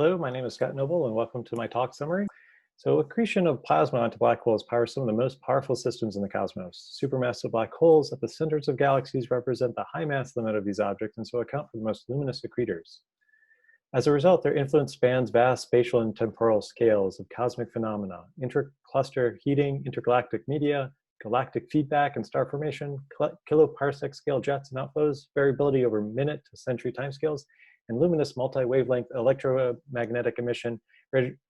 Hello, my name is Scott Noble, and welcome to my talk summary. So accretion of plasma onto black holes powers some of the most powerful systems in the cosmos. Supermassive black holes at the centers of galaxies represent the high mass limit of these objects and so account for the most luminous accretors. As a result, their influence spans vast spatial and temporal scales of cosmic phenomena, intercluster heating, intergalactic media, galactic feedback and star formation, kiloparsec scale jets and outflows, variability over minute to century timescales, and luminous multi-wavelength electromagnetic emission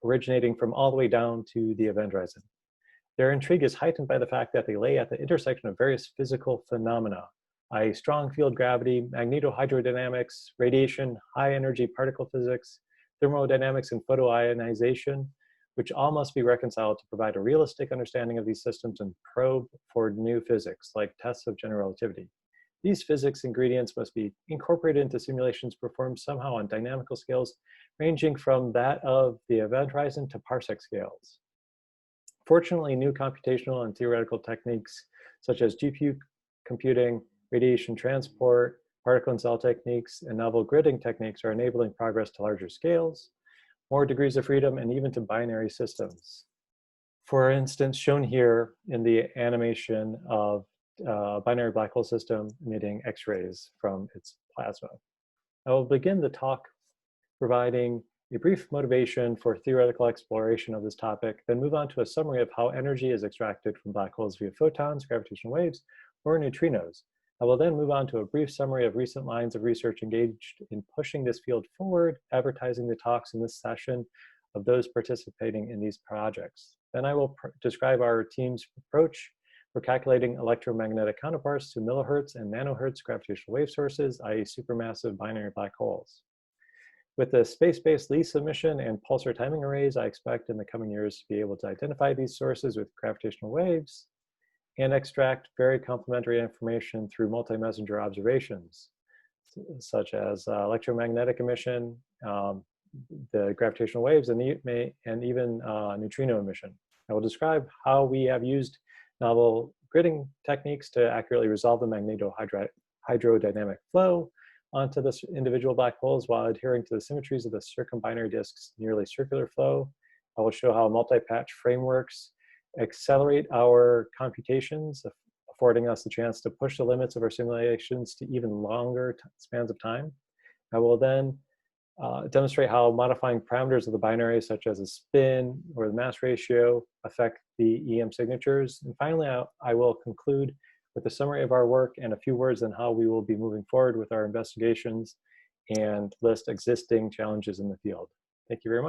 originating from all the way down to the event horizon. Their intrigue is heightened by the fact that they lay at the intersection of various physical phenomena, i.e. strong field gravity, magnetohydrodynamics, radiation, high-energy particle physics, thermodynamics, and photoionization, which all must be reconciled to provide a realistic understanding of these systems and probe for new physics, like tests of general relativity. These physics ingredients must be incorporated into simulations performed somehow on dynamical scales, ranging from that of the event horizon to parsec scales. Fortunately, new computational and theoretical techniques, such as GPU computing, radiation transport, particle and cell techniques, and novel gridding techniques are enabling progress to larger scales, more degrees of freedom, and even to binary systems. For instance, shown here in the animation of binary black hole system emitting X-rays from its plasma. I will begin the talk providing a brief motivation for theoretical exploration of this topic, then move on to a summary of how energy is extracted from black holes via photons, gravitational waves, or neutrinos. I will then move on to a brief summary of recent lines of research engaged in pushing this field forward, advertising the talks in this session of those participating in these projects. Then I will describe our team's approach for calculating electromagnetic counterparts to millihertz and nanohertz gravitational wave sources, i.e. supermassive binary black holes. With the space-based LISA emission and pulsar timing arrays, I expect in the coming years to be able to identify these sources with gravitational waves and extract very complementary information through multi-messenger observations, such as electromagnetic emission, the gravitational waves, and even neutrino emission. I will describe how we have used novel gridding techniques to accurately resolve the magnetohydrodynamic flow onto the individual black holes while adhering to the symmetries of the circumbinary disk's nearly circular flow. I will show how multi-patch frameworks accelerate our computations, affording us the chance to push the limits of our simulations to even longer spans of time. I will then demonstrate how modifying parameters of the binary, such as the spin or the mass ratio, affect the EM signatures. And finally, I will conclude with a summary of our work and a few words on how we will be moving forward with our investigations and list existing challenges in the field. Thank you very much.